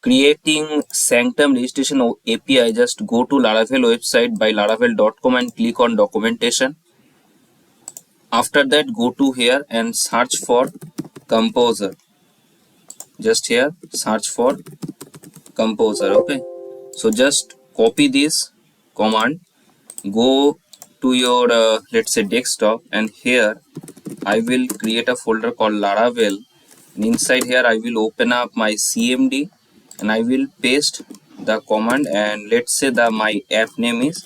creating sanctum registration API, just go to Laravel website by laravel.com and click on documentation. After that, go to here and search for composer. Just here search for composer. Okay, so just copy this command, go to your let's say desktop, and here I will create a folder called Laravel, and inside here I will open up my CMD and I will paste the command, and let's say the my app name is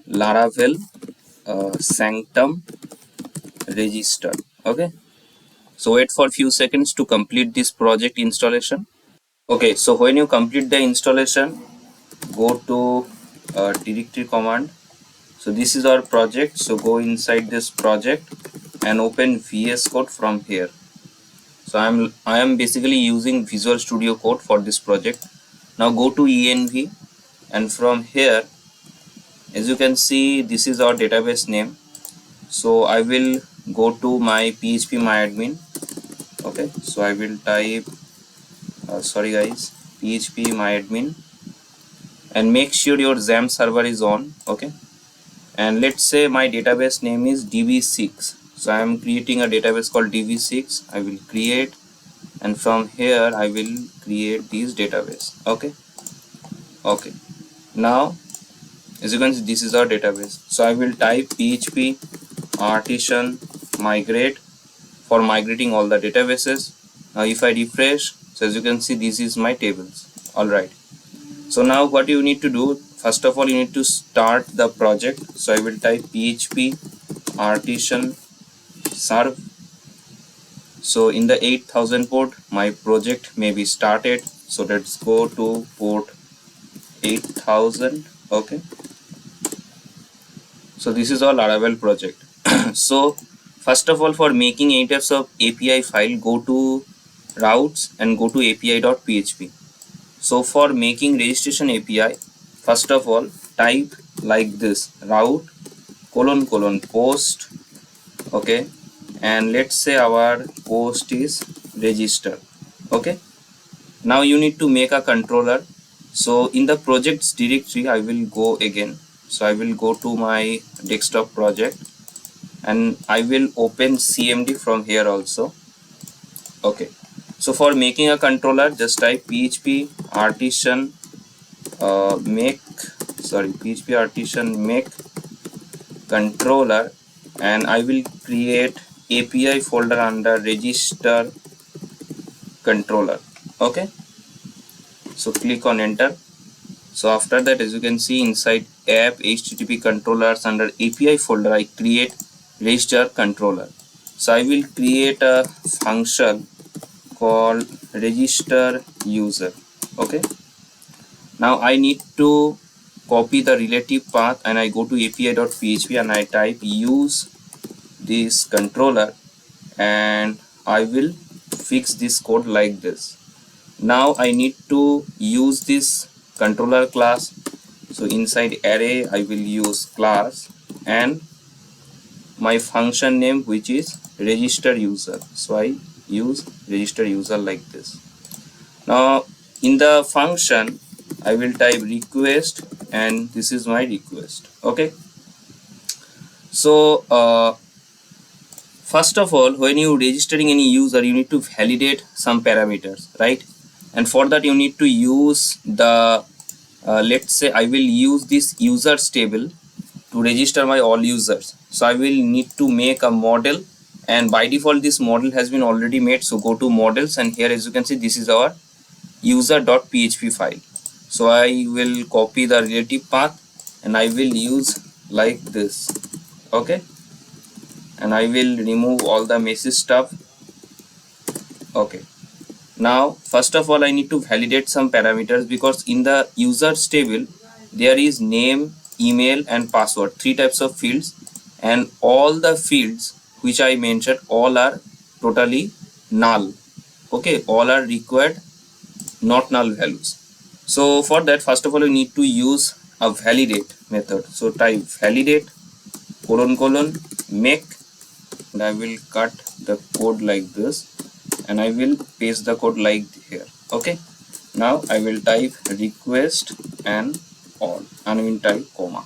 Laravel sanctum register. Okay, so wait for a few seconds to complete this project installation. Okay, so when you complete the installation, go to directory command. So this is our project, so go inside this project and open VS Code from here. So I am basically using Visual Studio Code for this project. Now go to env, and from here, as you can see, this is our database name. So I will go to my PHP myadmin. Okay, so I will type sorry guys, PHP myadmin, and make sure your XAMPP server is on. Okay, and let's say my database name is db6, so I am creating a database called db6. I will create, and from here I will create this database. Okay, now as you can see, this is our database. So I will type php artisan migrate for migrating all the databases. Now if I refresh, so as you can see, this is my tables. All right, so now what you need to do, first of all, you need to start the project. So I will type php artisan serve. So in the 8000 port, my project may be started. So let's go to port 8000. Okay, so this is our Laravel project. So first of all, for making any types of API file, go to routes and go to api.php. So for making registration API, first of all, type like this, route : post. Okay, and let's say our post is register. Okay, now you need to make a controller. So in the projects directory, I will go again. So I will go to my desktop project and I will open CMD from here also. Okay, so for making a controller, just type php artisan make controller, and I will create API folder under register controller. Okay, so click on enter. So after that, as you can see, inside app http controllers under API folder, I create register controller. So I will create a function called register user. Okay, now I need to copy the relative path, and I go to api.php and I type use this controller, and I will fix this code like this. Now I need to use this controller class. So inside array, I will use class and my function name, which is register user. So I use register user like this. Now in the function, I will type request, and this is my request. Okay, so first of all, when you registering any user, you need to validate some parameters, right? And for that, you need to use the let's say I will use this users table to register my all users. So I will need to make a model, and by default this model has been already made. So go to models, and here as you can see, this is our user.php file. So I will copy the relative path and I will use like this. Okay, and I will remove all the messy stuff. Okay, now first of all, I need to validate some parameters, because in the users table there is name, email and password, 3 types of fields, and all the fields which I mentioned, all are totally null. Okay, all are required, not null values. So for that, first of all, we need to use a validate method. So type validate : make, and I will cut the code like this, and I will paste the code like here. Okay, Now I will type request and all, and I will type comma.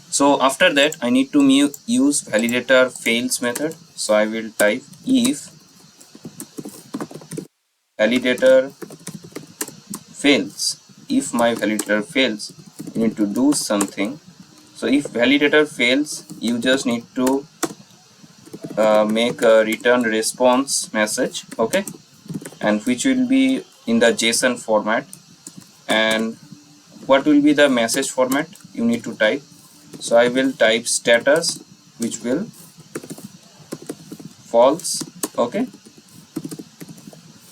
So after that I need to use validator fails method. So I will type if validator fails. If my validator fails, you need to do something. So if validator fails, you just need to make a return response message, okay, and which will be in the JSON format. And what will be the message format you need to type? So I will type status, which will false, okay,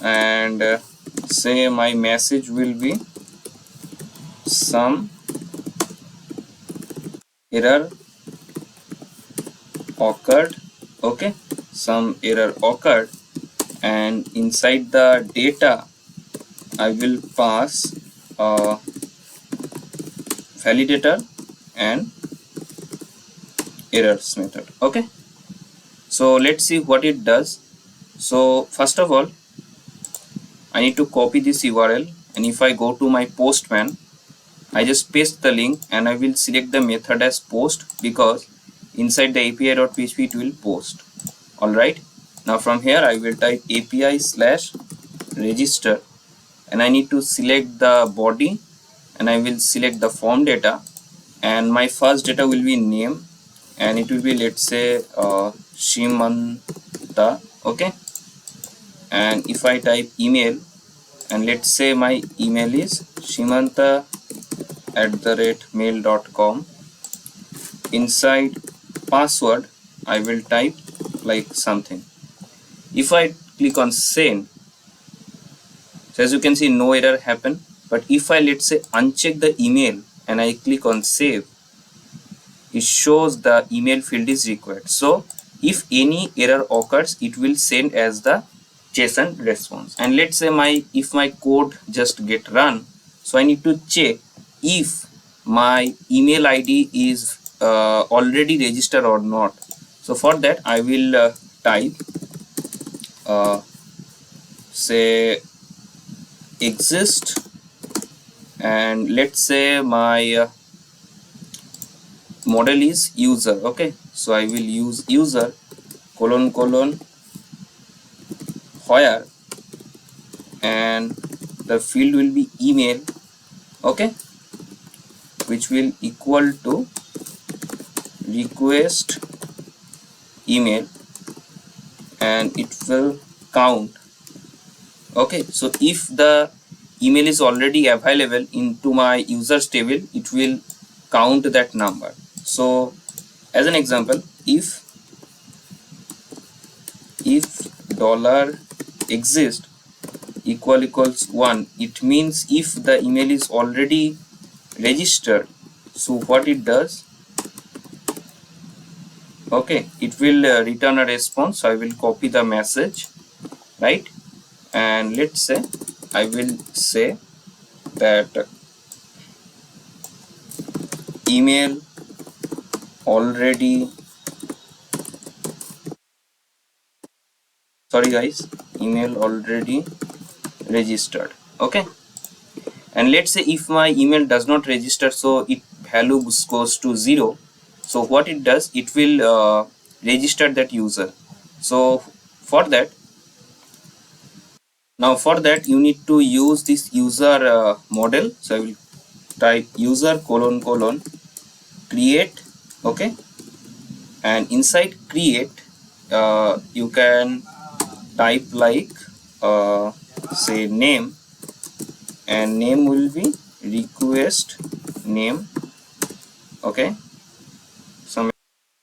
and say my message will be some error occurred, okay, some error occurred, and inside the data I will pass a validator and errors method, okay. So let's see what it does. So first of all I need to copy this URL, and if I go to my postman, I just paste the link and I will select the method as post, because inside the api.php it will post. Alright, now from here I will type api/register, and I need to select the body, and I will select the form data, and my first data will be name, and it will be, let's say, Shimanta, okay. And if I type email, and let's say my email is shimanta@mail.com. inside password I will type like something. If I click on send, so as you can see no error happen. But if I, let's say, uncheck the email and I click on save, it shows the email field is required. So if any error occurs, it will send as the JSON response. And let's say if my code just get run, so I need to check if my email ID is already registered or not. So for that I will type say exist, and let's say my model is user, okay. So I will use user : where, and the field will be email, okay, which will equal to request email, and it will count, okay. So if the email is already available into my users table, it will count that number. So as an example, if dollar exist equals 1, it means if the email is already registered. So what it does, okay, it will return a response. So I will copy the message, right, and let's say I will say that email already, sorry guys, email already registered, okay. And let's say if my email does not register, so it value goes to 0. So what it does, it will register that user. So for that, now for that you need to use this user model. So I will type user : create, okay, and inside create you can type like say name, and name will be request name, okay.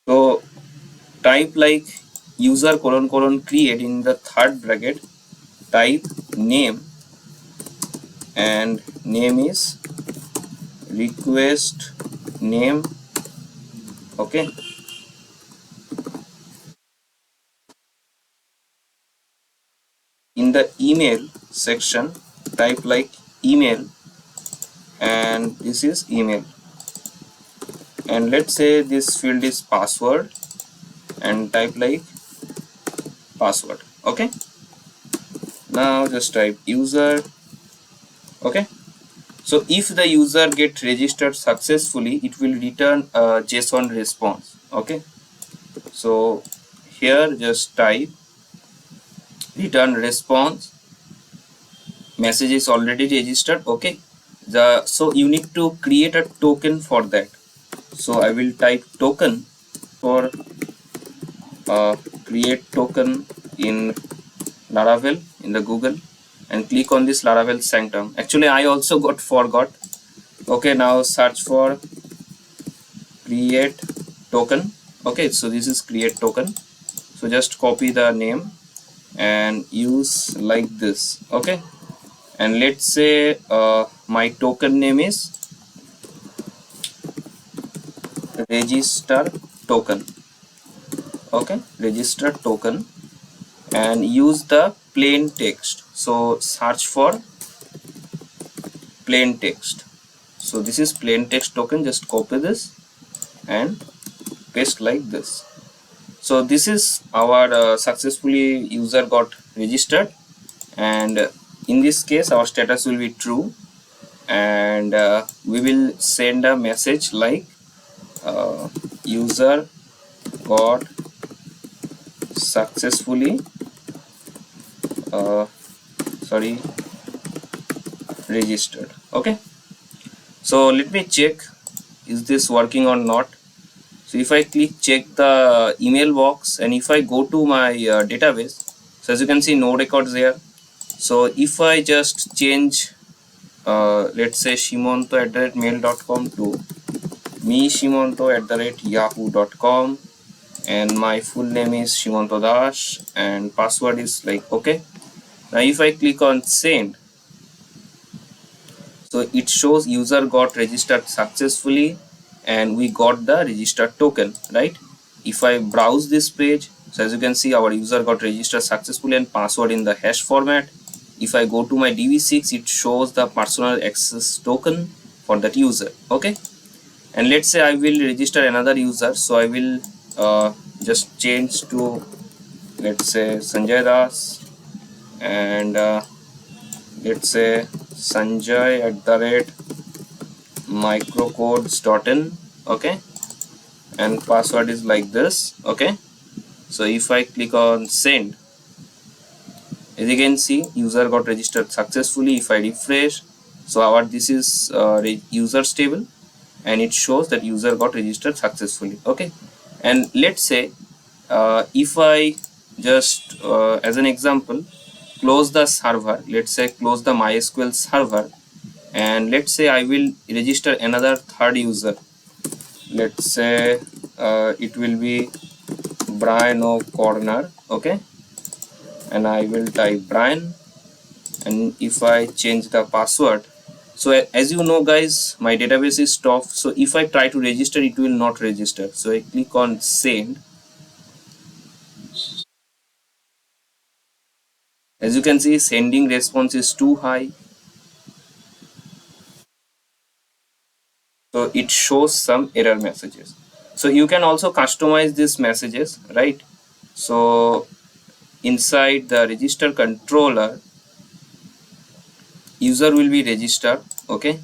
So type like user : create, in the third bracket type name, and name is request name, okay. In the email section type like email, and this is email, and let's say this field is password, and type like password, okay. Now just type user Okay, so if the user get registered successfully, it will return a JSON response. Okay, so here just type return response, message is already registered. Okay, so you need to create a token for that. So I will type token for create token in Laravel in the Google, and click on this Laravel sanctum. Actually I also got forgot. Okay, now search for create token. Okay, so this is create token, so just copy the name and use like this. Okay, and let's say my token name is register token. Okay, register token, and use the plain text. So search for plain text. So this is plain text token, just copy this and paste like this. So this is our successfully user got registered, and in this case our status will be true, and we will send a message like user got successfully uh, sorry registered. Okay, so let me check is this working or not. So if I click check the email box, and if I go to my database, so as you can see no records here. So if I just change let's say shimonto@mail.com to me shimonto@yahoo.com, and my full name is Shimonto Dash, and password is like okay. Now if I click on send, so it shows user got registered successfully and we got the registered token, right? If I browse this page, so as you can see our user got registered successfully and password in the hash format. If I go to my dv6, it shows the personal access token for that user. Okay, and let's say I will register another user, so I will just change to let's say Sanjay Das, and let's say sanjay@microcodes.in. Okay, and password is like this. Okay, so if I click on send, as you can see user got registered successfully. If I refresh, so our this is users table, and it shows that user got registered successfully. Okay, and let's say if I just as an example close the server, let's say close the MySQL server, and let's say I will register another third user. Let's say it will be Brian O'Connor. Okay, and I will type Brian, and if I change the password, so as you know guys, my database is top, so if I try to register it will not register. So I click on send. As you can see sending response is too high, so it shows some error messages. So you can also customize these messages, right? So inside the register controller, user will be registered. Okay,